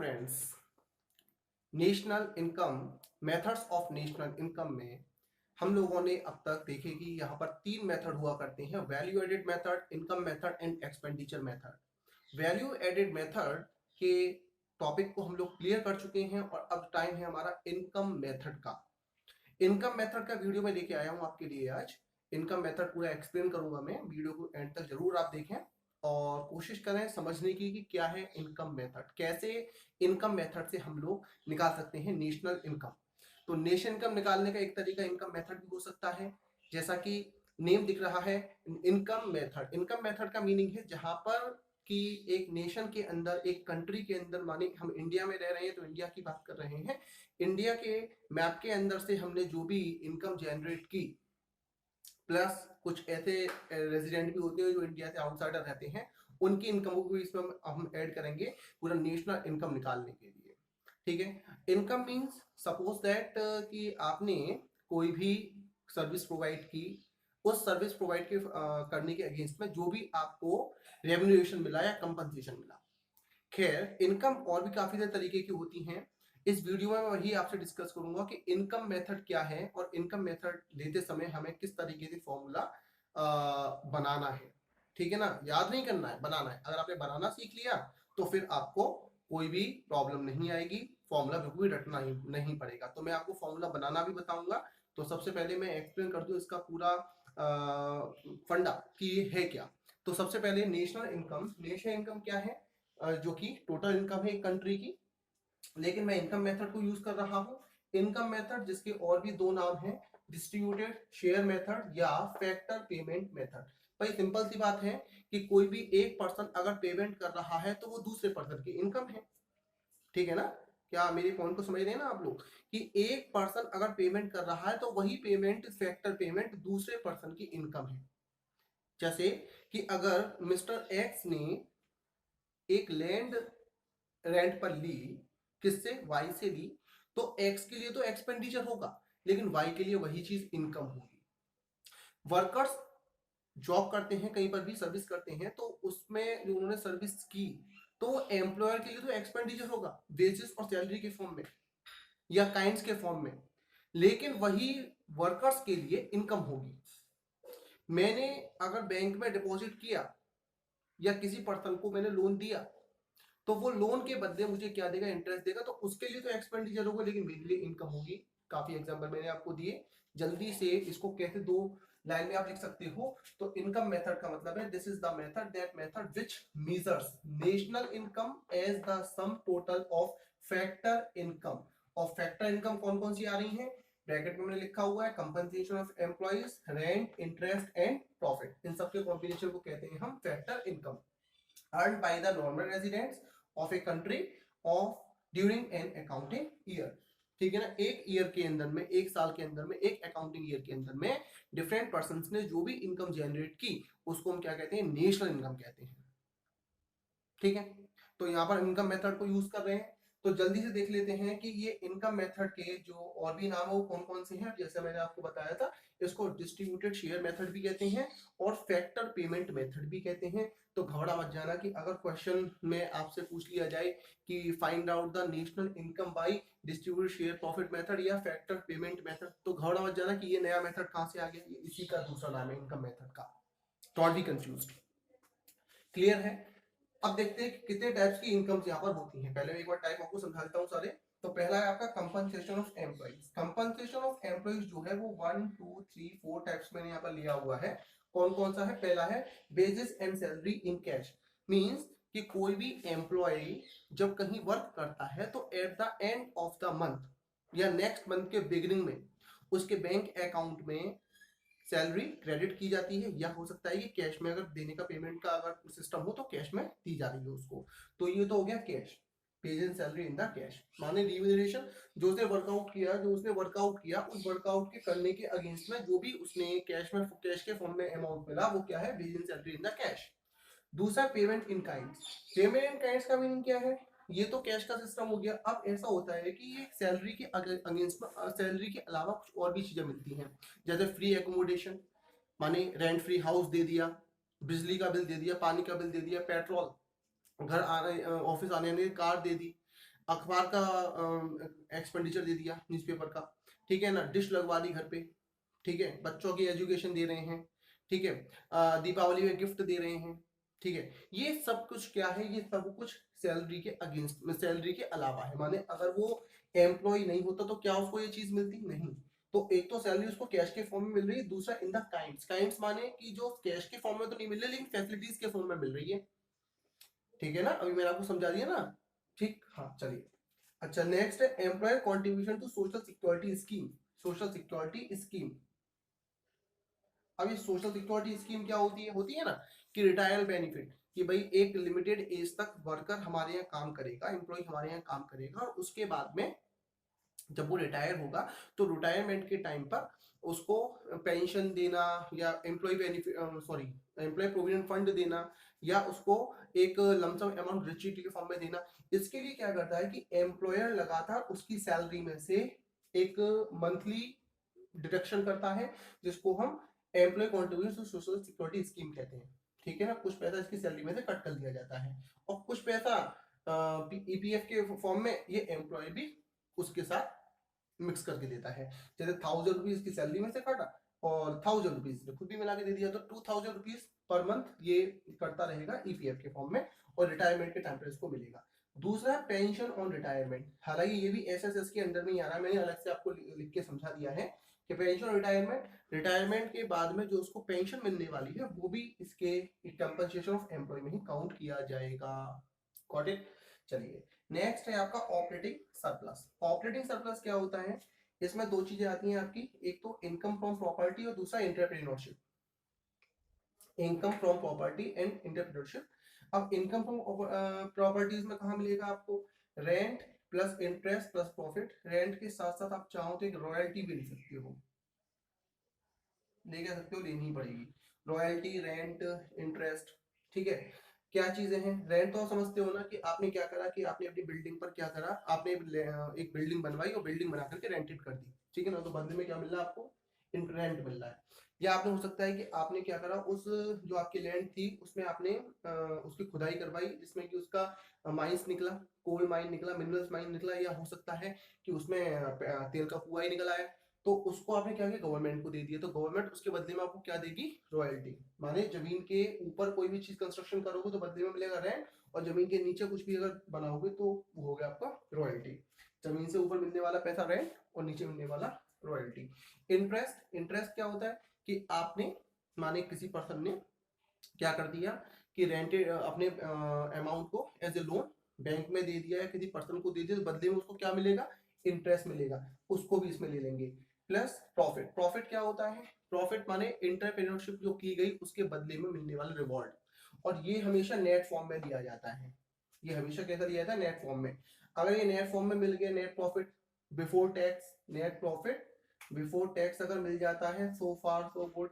Students, national income methods of national income में हम लोगों ने अब तक देखे कि यहाँ पर तीन मेथड हुआ करते हैं। Value added method, income method and expenditure method. Value added method के टॉपिक को हम लोग क्लियर कर चुके हैं और अब टाइम है हमारा इनकम मेथड का। इनकम मेथड का वीडियो मैं लेके आया हूँ आपके लिए आज। इनकम मेथड पूरा एक्सप्लेन करूंगा मैं, वीडियो को एंड तक जरूर आप देखें और कोशिश करें समझने की कि क्या है इनकम मेथड, कैसे इनकम मेथड से हम लोग निकाल सकते हैं नेशनल इनकम। तो नेशनल इनकम निकालने का एक तरीका इनकम मेथड भी हो सकता है, जैसा कि नेम दिख रहा है इनकम मेथड। इनकम मेथड का मीनिंग है जहां पर कि एक नेशन के अंदर, एक कंट्री के अंदर, माने हम इंडिया में रह रहे हैं तो इंडिया की बात कर रहे हैं, इंडिया के मैप के अंदर से हमने जो भी इनकम जनरेट की, प्लस कुछ ऐसे रेजिडेंट भी होते हैं जो इंडिया से आउटसाइडर रहते हैं, उनकी इनकम को भी इसमें हम ऐड करेंगे पूरा नेशनल इनकम निकालने के लिए। ठीक है। इनकम मींस सपोज दैट कि आपने कोई भी सर्विस प्रोवाइड की, उस सर्विस प्रोवाइड के करने के अगेंस्ट में जो भी आपको रेम्यूनरेशन मिला या कंपनसेशन मिला। खैर, इनकम और भी काफी सारे तरीके की होती हैं। इस वीडियो में मैं वही आपसे डिस्कस करूंगा कि इनकम मेथड क्या है और इनकम मेथड लेते समय हमें किस तरीके से फॉर्मूला बनाना है। ठीक है ना, याद नहीं करना है, बनाना है। अगर आपने बनाना सीख लिया तो फिर आपको कोई भी प्रॉब्लम नहीं आएगी, फॉर्मूला बिल्कुल भी रटना ही नहीं पड़ेगा। तो मैं आपको फॉर्मूला बनाना भी बताऊंगा। तो सबसे पहले मैं एक्सप्लेन कर दूं इसका पूरा फंडा कि ये है क्या। तो सबसे पहले नेशनल इनकम। नेशनल इनकम क्या है? जो कि टोटल इनकम है एक कंट्री की, लेकिन मैं इनकम मेथड को यूज कर रहा हूं। इनकम मेथड जिसके और भी दो नाम हैं, डिस्ट्रीब्यूटेड शेयर मेथड या फैक्टर पेमेंट मेथड। भाई सिंपल सी बात है कि कोई भी एक पर्सन अगर पेमेंट कर रहा है तो वो दूसरे पर्सन की इनकम है। ठीक है ना? क्या मेरे पॉइंट को समझ रहे हैं ना आप लोग कि एक पर्सन अगर पेमेंट कर रहा है तो वही पेमेंट, फैक्टर पेमेंट, दूसरे पर्सन की इनकम है। जैसे कि अगर मिस्टर एक्स ने एक लैंड रेंट पर ली, किससे? वाई से ली, तो एक्स के लिए तो एक्सपेंडिचर होगा, लेकिन वाई के लिए वही चीज इनकम होगी। वर्कर्स जॉब करते हैं, कहीं पर भी सर्विस करते हैं, तो उसमें जो उन्होंने सर्विस की तो एम्प्लॉयर के लिए तो एक्सपेंडिचर होगा, वेजेस और सैलरी के फॉर्म में या काइंड्स के फॉर्म में, लेकिन वही वर्कर्स के लिए इनकम होगी। मैंने अगर बैंक में डिपॉजिट किया या किसी पर्सन को मैंने लोन दिया तो वो लोन के बदले मुझे क्या देगा? इंटरेस्ट देगा। तो उसके लिए तो एक्सपेंडिचर होगा, लेकिन मेरे लिए इनकम होगी। काफी एग्जांपल मैंने आपको दिए। जल्दी से इसको कैसे दो लाइन में आप लिख सकते हो? तो इनकम मेथड का मतलब है this is the method, that method which measures national income as the sum total of factor income. और फैक्टर इनकम कौन कौन सी आ रही है? ब्रैकेट में मैंने लिखा हुआ है compensation of employees, rent, interest and profit. इन सबके कॉम्बिनेशन को कहते हैं हम factor income, earned by the normal residents of a country of during an accounting year। ठीक है ना? एक ईयर के अंदर में, एक साल के अंदर में, एक अकाउंटिंग ईयर के अंदर में डिफरेंट पर्संस ने जो भी इनकम जनरेट की उसको हम क्या कहते हैं? नेशनल इनकम कहते हैं। ठीक है। तो यहाँ पर इनकम मेथड को यूज कर रहे हैं। तो जल्दी से देख लेते हैं कि ये इनकम मेथड के जो और भी नाम है वो कौन कौन से हैं। जैसे मैंने आपको बताया था, इसको डिस्ट्रीब्यूटेड शेयर मेथड भी कहते हैं और फैक्टर पेमेंट मेथड भी कहते हैं। तो घबरा मत जाना कि अगर क्वेश्चन में आपसे पूछ लिया जाए कि find out the national income by distributed share profit method या फैक्टर पेमेंट मेथड, तो घबरा मत जाना कि ये नया मेथड कहां से आ गया। ये इसी का दूसरा नाम है इनकम मेथड का। Don't be confused. क्लियर है? अब देखते हैं कि कितने टाइप्स की इनकम्स यहाँ पर होती हैं। पहले मैं एक बार टाइप आपको समझाता हूँ सारे। तो पहला है आपका compensation of employees. Compensation of employees जो है वो 1 2 3 4 टाइप्स मैंने यहाँ पर लिया हुआ है। कौन कौन सा है? पहला है wages and salary in cash. Means कि कोई भी एम्प्लॉय जब कहीं वर्क करता है तो at the end of the month या नेक्स्ट मंथ के बिगिनिंग में उसके बैंक अकाउंट में सैलरी क्रेडिट की जाती है, या हो सकता है कि कैश में अगर देने का, पेमेंट का अगर सिस्टम हो तो कैश में दी जा रही है उसको। तो ये तो हो गया cash, page in salary in the cash, माने रिम्यूनरेशन जो उसने वर्कआउट किया, उस वर्कआउट के करने के अगेंस्ट में जो भी उसने कैश में, कैश के फॉर्म में अमाउंट मिला वो क्या है? Wage in salary in the cash. दूसरा payment in kind. Payment in kind का मीनिंग क्या है? ये तो कैश का सिस्टम हो गया। अब ऐसा होता है कि ये सैलरी के अगेंस्ट में, सैलरी के अलावा कुछ और भी चीजें मिलती हैं, जैसे फ्री एकोमोडेशन, माने रेंट फ्री हाउस दे दिया, बिजली का बिल दे दिया, पानी का बिल दे दिया, पेट्रोल, घर आने ऑफिस आने की कार दे दी, अखबार का एक्सपेंडिचर दे दिया, न्यूज़पेपर का, ठीक है ना, डिश लगवा दी घर पे, ठीक है, बच्चों की एजुकेशन दे रहे हैं, ठीक है, दीपावली में गिफ्ट दे रहे हैं, ठीक है, ये सब कुछ क्या है, ये सब कुछ सैलरी के अगेंस्ट, सैलरी के अलावा है। माने अगर वो एम्प्लॉय नहीं होता तो क्या उसको ये चीज मिलती? नहीं। तो एक तो सैलरी उसको कैश के फॉर्म में मिल रही है, दूसरा इन द काइंड्स, काइंड्स माने कि जो कैश के फॉर्म में तो नहीं मिल रही लेकिन फैसिलिटीज के फॉर्म में मिल रही है, ठीक है ना, अभी मैंने आपको समझा दिया ना, ठीक, हाँ चलिए। अच्छा, नेक्स्ट है employer contribution to social security scheme, social security scheme. अब ये सोशल सिक्योरिटी स्कीम क्या होती है ना कि रिटायर बेनिफिट, कि भाई एक लिमिटेड एज तक वर्कर हमारे यहाँ काम करेगा, एम्प्लॉय हमारे यहाँ काम करेगा, और उसके बाद में जब वो रिटायर होगा तो रिटायरमेंट के टाइम पर उसको पेंशन देना, या employ benefit, sorry, employ provident fund देना, या उसको एक लमसम अमाउंट ग्रेच्युटी के फॉर्म में देना। इसके लिए क्या करता है कि एम्प्लॉयर लगातार उसकी सैलरी में से एक मंथली डिडक्शन करता है, जिसको हम employ contribution to social security scheme कहते हैं, ठीक है ना। कुछ पैसा इसकी सैलरी में से कट कर दिया जाता है, और कुछ पैसा ईपीएफ के फॉर्म में ये एम्प्लॉय भी उसके साथ मिक्स करके देता है। जैसे 1000 रुपीज की सैलरी में से काटा और 1000 रुपीज खुद भी मिला के दे दिया, तो 2000 रुपीज पर मंथ ये करता रहेगा ईपीएफ के फॉर्म में, और रिटायरमेंट के टाइम पर इसको मिलेगा। दूसरा पेंशन ऑन रिटायरमेंट, हालांकि ये भी एसएसएस के अंडर में ही आ रहा है, मैंने अलग से आपको लिख के समझा दिया है कि पेंशन रिटायरमेंट, रिटायरमेंट के बाद में जो उसको पेंशन मिलने वाली है वो भी इसके कंपनसेशन ऑफ एम्प्लॉय में ही काउंट किया जाएगा। Got it. चलिए, नेक्स्ट है आपका ऑपरेटिंग सरप्लस। ऑपरेटिंग सरप्लस क्या होता है? इसमें दो चीजें आती हैं आपकी, एक तो इनकम फ्रॉम प्रॉपर्टी और दूसरा entrepreneurship. Income from property and entrepreneurship. अब इनकम फ्रॉम प्रॉपर्टीज में कहाँ मिलेगा आपको? Rent plus interest plus profit. Rent के साथ साथ आप चाहो तो एक रॉयल्टी भी ले सकते हो, ले क्या सकते हो, लेनी ही पड़ेगी। रॉयल्टी, रेंट, इंटरेस्ट, ठीक है। क्या चीजें हैं? रेंट तो समझते हो ना कि आपने क्या करा कि आपने अपनी बिल्डिंग पर क्या करा, आपने एक बिल्डिंग बनवाई और बिल्डिंग बना करके रेंटेड कर दी, ठीक है ना, तो बदले में क्या मिल रहा है आपको? रेंट मिल रहा है। या आपने हो सकता है कि आपने क्या करा, उस जो आपकी लैंड थी उसमें आपने उसकी खुदाई करवाई, जिसमें कि उसका माइंस निकला, कोल माइन निकला, मिनरल्स माइन निकला, या हो सकता है कि उसमें तेल का कुआं ही निकल आया, तो उसको आपने क्या किया, गवर्नमेंट को दे दिया, तो गवर्नमेंट उसके बदले में आपको क्या देगी? रॉयल्टी। माने जमीन के ऊपर कोई भी चीज कंस्ट्रक्शन करोगे तो बदले में मिलेगा रेंट, और जमीन के नीचे कुछ भी अगर बनाओगे तो वो हो गया आपका रॉयल्टी। जमीन से ऊपर मिलने वाला पैसा रेंट, और नीचे मिलने वाला रॉयल्टी। इंटरेस्ट, इंटरेस्ट क्या होता है कि आपने, माने किसी पर्सन ने क्या कर दिया कि रेंटेड अपने अमाउंट को एज ए लोन बैंक में दे दिया, या किसी पर्सन को दे दिया, तो बदले में उसको क्या मिलेगा? इंटरेस्ट मिलेगा, उसको भी इसमें ले लेंगे। प्लस प्रॉफिट, प्रॉफिट क्या होता है? प्रॉफिट माने इंटरप्रेन्योरशिप जो की गई उसके बदले में मिलने वाला रिवॉर्ड, और ये हमेशा नेट फॉर्म में दिया जाता है। ये हमेशा कैसा दिया जाता है? नेट फॉर्म में। अगर ये नेट फॉर्म में मिल गया, net profit before tax, net profit before tax अगर मिल जाता है, सो फार सो गुड,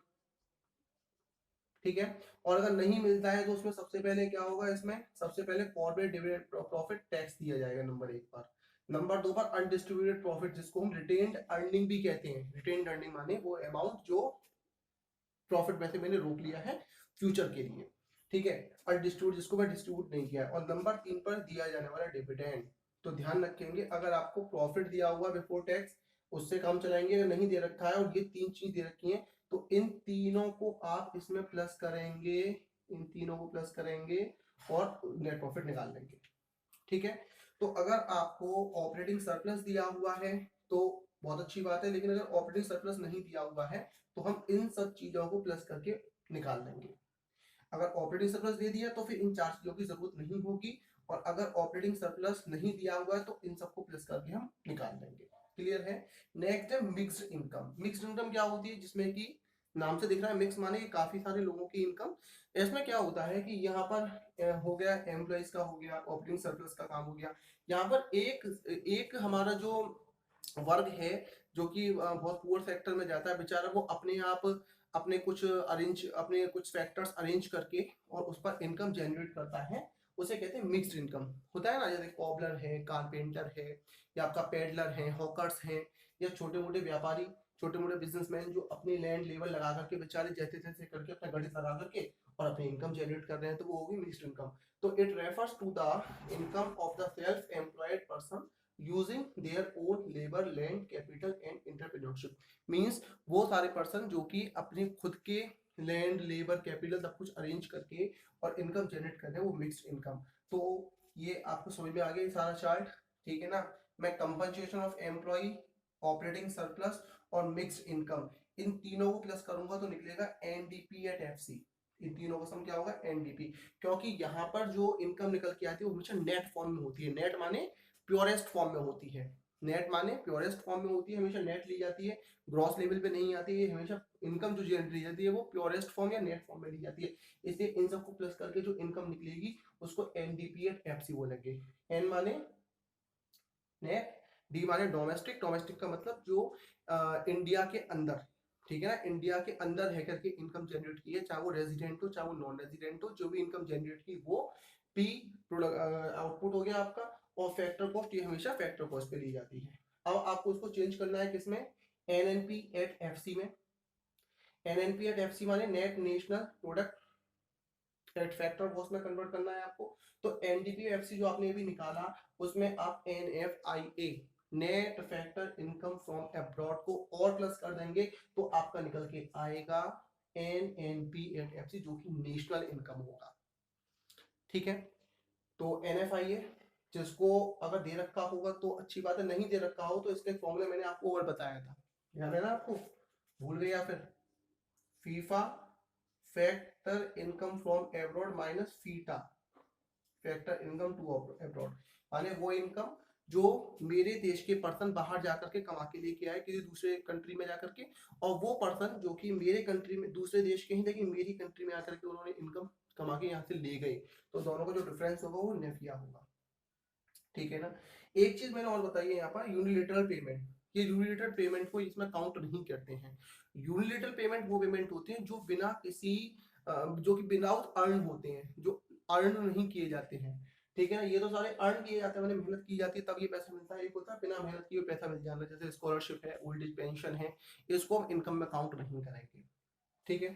ठीक है। और अगर नहीं मिलता है तो उसमें सबसे पहले क्या होगा, इसमें सबसे पहले कॉर्पोरेट डिविडेंड प्रॉफिट टैक्स दिया जाएगा नंबर 1 पर। नंबर 2 पर अनडिस्ट्रीब्यूटेड प्रॉफिट, जिसको हम रिटेन्ड अर्निंग भी कहते हैं। रिटेन्ड अर्निंग माने वो अमाउंट जो प्रॉफिट में से मैंने रोक लिया है फ्यूचर के लिए, ठीक है, अनडिस्ट्रीब्यूट जिसको मैं डिस्ट्रीब्यूट नहीं किया है। और नंबर 3 पर दिया जाने वाला डिविडेंड। तो ध्यान रखेंगे, अगर आपको प्रॉफिट दिया हुआ बिफोर टैक्स उससे काम चलाएंगे, अगर नहीं दे रखा है और ये 3 चीज दे रखी है तो इन तीनों को आप इसमें प्लस करेंगे, इन तीनों को प्लस करेंगे और नेट प्रॉफिट निकाल लेंगे, ठीक है। तो अगर आपको ऑपरेटिंग सरप्लस दिया हुआ है तो बहुत अच्छी बात है, लेकिन अगर ऑपरेटिंग सरप्लस नहीं दिया हुआ है तो हम इन सब चीजों को प्लस करके निकाल देंगे। अगर ऑपरेटिंग सरप्लस दे दिया तो फिर इन 4 चीजों की जरूरत नहीं होगी, और अगर ऑपरेटिंग सरप्लस नहीं दिया हुआ है तो इन सबको प्लस करके हम निकाल देंगे। क्लियर है। नेक्स्ट है मिक्स्ड इनकम। मिक्स्ड इनकम क्या होती है? जिसमें कि नाम से दिख रहा है मिक्स माने कि काफी सारे लोगों की इनकम। इसमें क्या होता है कि यहाँ पर हो गया एम्प्लॉइज का, हो गया ऑपरेटिंग सरप्लस का काम हो गया। यहाँ पर एक एक हमारा जो वर्ग है जो कि बहुत पुअर सेक्टर में जाता है बेचारा, वो अपने आप अपने कुछ फैक्टर्स अरेंज करके और उस पर इनकम जनरेट करता है, उसे कहते हैं मिक्स्ड इनकम। होता है ना, जैसे कॉबलर है, कारपेंटर है, या आपका पेडलर है, हॉकर्स हैं, या छोटे मोटे व्यापारी, छोटे मोटे बिजनेसमैन जो अपनी लैंड लेबर लगा करके बेचारे जैसे तैसे करके अपना गणित लगा करके और अपनी इनकम जनरेट कर रहे हैं, तो वो होगी मिक्स्ड इनकम। तो it refers to the income of the self employed person using their own labour land capital and entrepreneurship. Means वो सारे पर्सन जो कि अपने खुद के लैंड लेबर कैपिटल सब कुछ अरेंज करके और इनकम जनरेट कर रहे हैं, वो मिक्स्ड इनकम। तो ये आपको समझ में आ गया ये सारा चार्ट, ठीक है ना। मैं compensation of employ, operating surplus और मिक्स्ड इनकम, इन तीनों को प्लस करूंगा तो निकलेगा एनडीपी एट एफसी। इन तीनों का सम क्या होगा, एनडीपी। क्योंकि यहाँ पर जो इनकम निकल के आती है वो हमेशा नेट फॉर्म में होती है। नेट माने प्योरेस्ट फॉर्म में होती है। नेट माने प्योरेस्ट फॉर्म में होती है, हमेशा नेट ली जाती है, ग्रॉस लेवल पे नहीं आती है। हमेशा इनकम जो जनरेट ली जाती है वो प्योरेस्ट फॉर्म या नेट फॉर्म में ली जाती है। इसलिए इन सबको प्लस करके जो इनकम निकलेगी उसको एनडीपी एट एफसी बोलेंगे। एन माने नेट, डी माने डोमेस्टिक, डोमेस्टिक का मतलब जो इंडिया के अंदर, ठीक है ना, इंडिया के अंदर है करके इनकम जनरेट की है, चाहे वो रेजिडेंट हो चाहे वो नॉन रेजिडेंट हो, जो भी इनकम जनरेट की वो पी आउटपुट हो गया आपका। और फैक्टर कॉस्ट, ये हमेशा फैक्टर कॉस्ट पे ली जाती है। अब आपको उसको चेंज करना है किसमें, एनएनपी एट एफसी में। एनएनपी एट एफसी माने net national product at factor cost में कन्वर्ट करना है आपको। तो एनडीपी एफसी जो आपने अभी निकाला उसमें आप NFIA, net factor income from abroad को और प्लस कर देंगे तो आपका निकल के आएगा एनएनपी एट एफसी जो कि नेशनल इनकम होगा, ठीक है। तो एनएफआईए जिसको अगर दे रखा होगा तो अच्छी बात है, नहीं दे रखा हो तो इसके फॉर्मूला मैंने आपको और बताया था, याद है ना आपको, भूल गए या फिर। FIFA factor income from abroad minus FITA factor income to abroad, माने वो इनकम जो मेरे देश के पर्सन बाहर जाकर के कमा के लेके आए किसी दूसरे कंट्री में जाकर के, और वो पर्सन जो कि मेरे कंट्री में दूसरे देश के ही लेकिन मेरी कंट्री में आकर के उन्होंने इनकम कमा के यहाँ से ले गए, तो दोनों का जो डिफरेंस होगा वो नेफिया होगा, ठीक है ना। एक चीज मैंने और बताई है यहाँ पर, यूनिलेटरल पेमेंट। ये यूनिलेटरल पेमेंट को इसमें काउंट नहीं करते हैं। यूनिलेटरल पेमेंट वो पेमेंट होते हैं जो बिना किसी जो कि विदाउट अर्न होते हैं, जो अर्न नहीं किए जाते हैं, ठीक है ना। ये तो सारे अर्न किए जाते हैं, मैंने मेहनत की जाती है तब ये पैसा मिलता है। एक होता है बिना मेहनत किए पैसा मिल जाना, जैसे स्कॉलरशिप है, ओल्ड एज पेंशन है, इसको हम इनकम में काउंट नहीं करेंगे, ठीक है।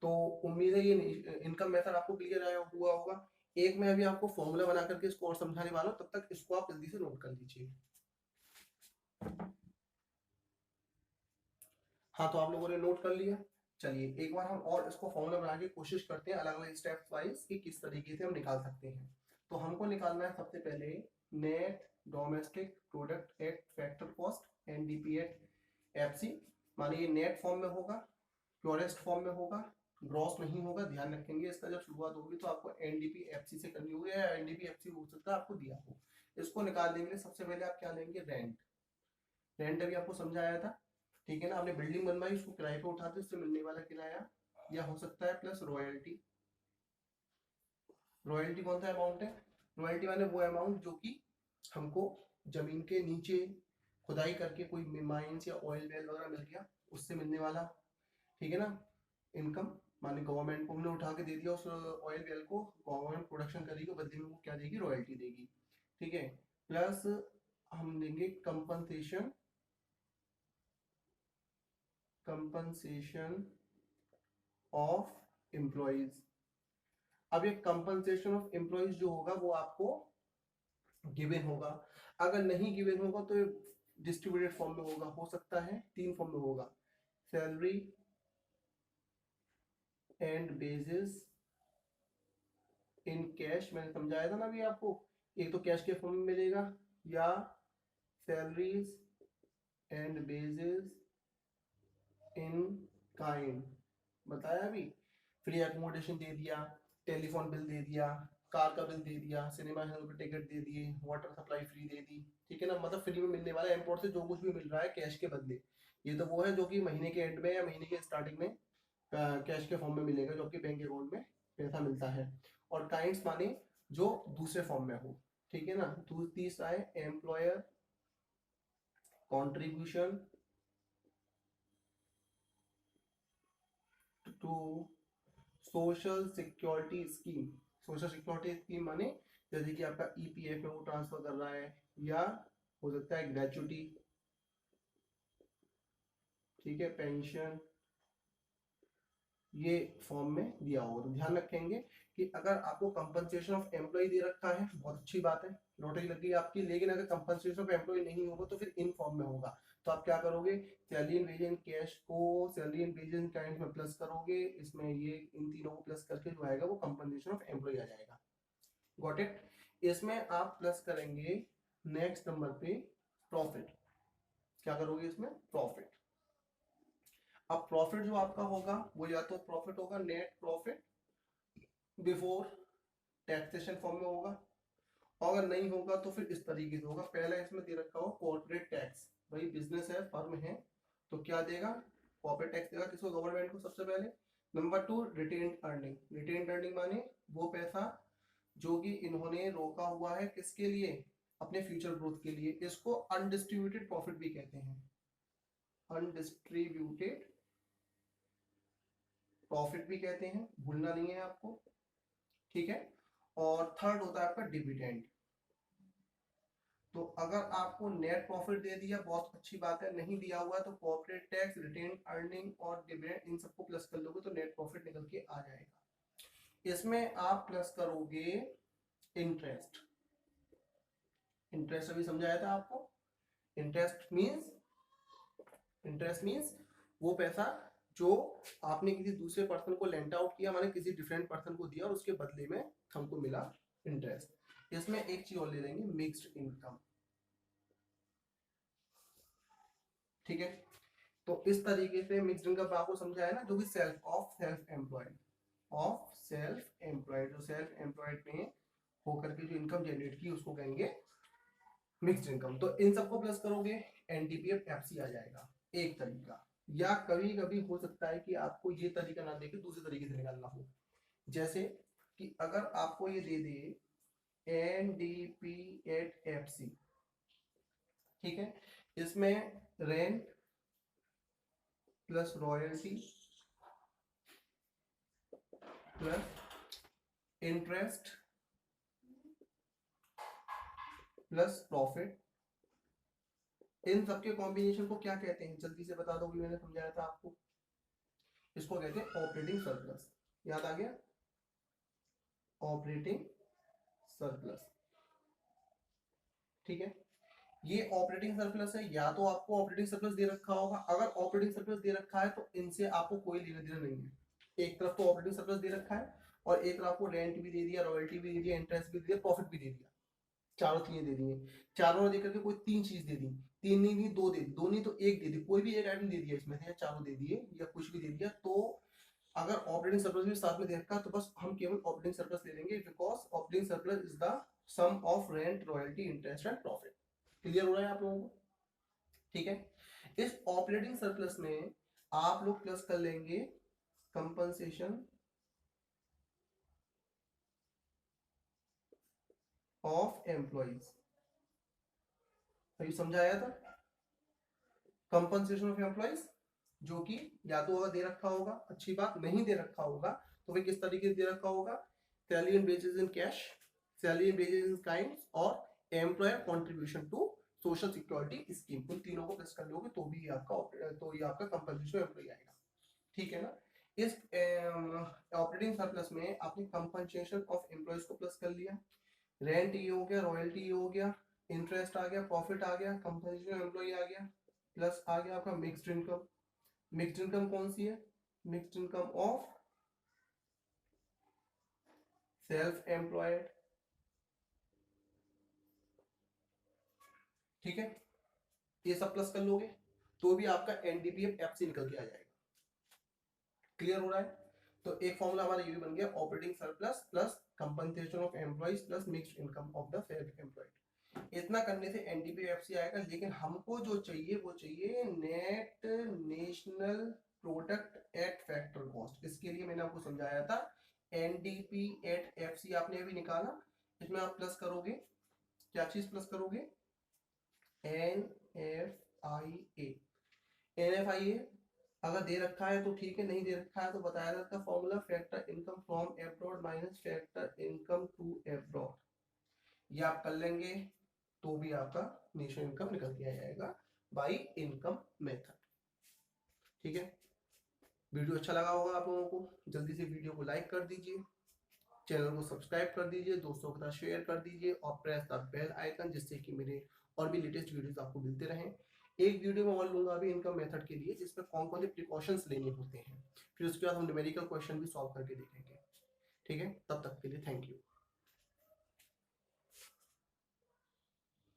तो उम्मीद है ये इनकम मेथड आपको क्लियर आया हुआ होगा। एक मैं अभी आपको फॉर्मूला बना करके इसको और समझाने वाला हूं, तब तक इसको आप जल्दी से नोट कर लीजिए। हाँ, तो आप लोगों ने नोट कर लिया। चलिए एक बार हम और इसको फॉर्मूला बना के कोशिश करते हैं अलग अलग स्टेप वाइज कि किस तरीके से हम निकाल सकते हैं। तो हमको निकालना है सबसे पहले net domestic product at factor cost NDP at FC. मानिए ये नेट फॉर्म में होगा, प्योरेस्ट फॉर्म में होगा, ग्रॉस नहीं होगा, ध्यान रखेंगे इसका। जब शुरुआत होगी तो आपको एनडीपी एफसी से करनी होगी, या एनडीपी एफसी हो सकता है आपको दिया हो। इसको निकालने के लिए सबसे पहले आप क्या लेंगे, रेंट। रेंट अभी आपको समझाया था, ठीक है ना। आपने बिल्डिंग बनवाई, उसको किराए पे उठाते, उससे मिलने वाला किराया, या हो सकता है प्लस रॉयल्टी। रॉयल्टी कौन सा अमाउंट है, रॉयल्टी वाले वो अमाउंट जो कि हमको जमीन के नीचे खुदाई करके कोई माइंस या ऑयल वेल वगैरह मिल गया उससे मिलने वाला, ठीक है ना, इनकम। माने गवर्नमेंट को हमने उठा के दे दिया उस ऑयल वेल को, गवर्नमेंट प्रोडक्शन करेगी, बदले में वो क्या देगी, रॉयल्टी देगी, ठीक है। प्लस हम देंगे कंपनसेशन, कंपनसेशन ऑफ एम्प्लॉइज। अब ये कंपनसेशन ऑफ एम्प्लॉइज जो होगा वो आपको गिवन होगा। अगर नहीं गिवन होगा तो डिस्ट्रीब्यूटेड फॉर्म में होगा, हो सकता है तीन फॉर्म में होगा, salary and bases in cash, मैंने समझाया था ना अभी आपको। एक तो कैश के फॉर्म में मिलेगा, या salaries and bases in kind, बताया अभी। फ्री एकोमोडेशन दे दिया, टेलीफोन बिल दे दिया, कार का बिल दे दिया, सिनेमा हॉल के टिकट दे दिए, वाटर सप्लाई फ्री दे दी, ठीक है ना। मतलब फ्री में मिलने वाला एयरपोर्ट से जो कुछ भी मिल रहा है कैश के बदले, ये तो वो है जो कि महीने के एंड में या महीने के स्टार्टिंग में कैश के फॉर्म में मिलेगा, जो कि बैंक अकाउंट में पैसा मिलता है। और काइंड्स माने जो दूसरे फॉर्म में हो, ठीक है ना। तीसरा है employer contribution to social security scheme. Social security scheme माने जैसे कि आपका ईपीएफ में वो ट्रांसफर कर रहा है, या हो सकता है ग्रेचुटी, ठीक है, पेंशन ये फॉर्म में दिया होगा। तो ध्यान रखेंगे कि अगर आपको कंपनसेशन ऑफ एम्प्लॉय दे रखा है, बहुत अच्छी बात है, लॉटरी लग गई आपकी, लेकिन अगर कंपनसेशन ऑफ एम्प्लॉय नहीं होगा तो फिर इन फॉर्म में होगा। तो आप क्या करोगे, salary and wage in cash को salary and wage in kind में प्लस करोगे, इसमें ये इन तीनों को प्लस करके जो आएगा वो कंपनसेशन ऑफ एम्प्लॉय आ जाएगा। Got it. इसमें आप प्लस करेंगे नेक्स्ट नंबर पे प्रॉफिट। क्या करोगे इसमें, प्रॉफिट। अब प्रॉफिट जो आपका होगा वो या तो प्रॉफिट होगा net profit before taxation form में होगा, और अगर नहीं होगा तो फिर इस तरीके से होगा। पहले इसमें दे रखा हो कॉर्पोरेट टैक्स, भाई बिजनेस है, फर्म है, तो क्या देगा, कॉर्पोरेट टैक्स देगा किसको, गवर्नमेंट को सबसे पहले। Number 2 retained earning, retained earning माने वो पैसा जो कि इन्होंने रोका हुआ है, किसके लिए, अपने फ्यूचर ग्रोथ के लिए। इसको अनडिस्ट्रीब्यूटेड प्रॉफिट भी कहते हैं, अनडिस्ट्रीब्यूटेड प्रॉफिट भी कहते हैं, भूलना नहीं है आपको, ठीक है। और थर्ड होता है आपका डिविडेंड। तो अगर आपको नेट प्रॉफिट दे दिया बहुत अच्छी बात है, नहीं दिया हुआ तो कॉर्पोरेट टैक्स, रिटेन अर्निंग और डिविडेंड इन सबको प्लस कर लोगे तो नेट प्रॉफिट निकल के आ जाएगा। इसमें आप प्लस करोगे इंटरेस्ट। इंटरेस्ट अभी समझाया था आपको। इंटरेस्ट मींस वो पैसा जो आपने किसी दूसरे पर्सन को लेंट आउट किया, माने किसी डिफरेंट पर्सन को दिया और उसके बदले में हमको मिला इंटरेस्ट। इसमें एक चीज और ले लेंगे, मिक्स्ड इनकम, ठीक है। तो इस तरीके से मिक्स्ड इनकम आपको समझाया ना, जो भी सेल्फ एम्प्लॉयड जो सेल्फ एम्प्लॉयड में होकर के जो इनकम जनरेट की उसको कहेंगे मिक्स्ड इनकम। तो इन सबको प्लस करोगे एनडीपीएफ एफसी आ जाएगा, एक तरीका। या कभी कभी हो सकता है कि आपको ये तरीका ना देके दूसरे तरीके से निकालना हो, जैसे कि अगर आपको ये दे दे एनडीपी एट एफसी, ठीक है, इसमें rent plus royalty plus interest plus profit, इन सबके कॉम्बिनेशन को क्या कहते हैं, जल्दी से बता दो, मैंने समझाया था आपको। इसको कहते हैं ऑपरेटिंग सरप्लस। याद आ गया, ऑपरेटिंग सरप्लस, ठीक है। ये ऑपरेटिंग सरप्लस है, या तो आपको ऑपरेटिंग सरप्लस दे रखा होगा, अगर ऑपरेटिंग सरप्लस दे रखा है तो इनसे आपको कोई लेना देना नहीं है। एक तरफ तो ऑपरेटिंग सरप्लस दे रखा है और एक तरफ आपको रेंट भी दे दिया, रॉयल्टी भी दे दिया, इंटरेस्ट भी दे दिया, प्रॉफिट भी दे दिया, चारों चीजें दे दी हैं। चारों ने देकर के कोई तीन चीज दे दी, तीन नहीं दी, दो दे दी, दो नहीं तो एक दे दी, कोई भी एक आइटम दे दिया इसमें से, या चारों दे दिए या कुछ भी दे दिया, तो अगर ऑपरेटिंग सरप्लस भी साथ में दे रखा तो बस हम केवल ऑपरेटिंग सरप्लस ले लेंगे, because operating surplus is the sum of rent, royalty, interest and profit. Clear हो रहा है आप लोगों को, ठीक है। इस ऑपरेटिंग सरप्लस में आप लोग प्लस कर लेंगे कंपनसेशन ऑफ एम्प्लॉइज, अभी समझाया था, कंपनसेशन ऑफ एम्प्लॉइज, जो कि या तो अगर दे रखा होगा अच्छी बात, नहीं दे रखा होगा तो भाई किस तरीके से दे रखा होगा, salary and wages in cash, salary and wages in kind और employer contribution to social security scheme, इन तीनों को प्लस कर लोगे तो भी ये आपका कंपनसेशन एम्प्लॉय आएगा, ठीक है ना। इस ऑपरेटिंग सरप्लस में आपने कंपनसेशन ऑफ एम्प्लॉयज को प्लस कर लिया, रेंट ये हो गया, रॉयल्टी ये हो गया, इंटरेस्ट आ गया, प्रॉफिट आ गया, कंपनसेशन एम्प्लॉय आ गया, प्लस आ गया आपका मिक्स्ड इनकम। मिक्स्ड इनकम कौन सी है, mixed income of self employed, ठीक है। ये सब प्लस कर लोगे तो भी आपका एनडीपीएफ एफसी निकल के आ जाएगा। क्लियर हो रहा है। तो एक फॉर्मूला हमारा ये भी बन गया, operating surplus plus compensation of employees plus mixed income of the self employed. इतना करने से एनडीपीएफसी आएगा, लेकिन हमको जो चाहिए वो चाहिए net national product at factor cost. इसके लिए मैंने आपको समझाया था एनडीपी एट एफसी आपने अभी निकाला, इसमें आप प्लस करोगे, क्या चीज प्लस करोगे, N F I A. N F I A अगर दे रखा है तो ठीक है, नहीं दे रखा है तो बताया जाता है formula, factor income from abroad minus factor income to abroad, ये आप कर लेंगे तो भी आपका नेशनल इनकम निकल के आ जाएगा बाई इनकम मेथड। ठीक है, वीडियो अच्छा लगा होगा आप लोगों को, जल्दी से वीडियो को लाइक कर दीजिए, चैनल को सब्सक्राइब कर दीजिए, दोस्तों के साथ शेयर कर दीजिए और प्रेस द बेल आइकन, जिससे कि मेरे और भी लेटेस्ट वीडियोस आपको मिलते रहें। एक वीडियो में और लूंगा अभी इनकम मेथड के लिए, जिसमें कौन कौन से प्रिकॉशंस लेने होते हैं, फिर उसके बाद हम न्यूमेरिकल क्वेश्चन भी सॉल्व करके देखेंगे। ठीक है, तब तक के लिए थैंक यू।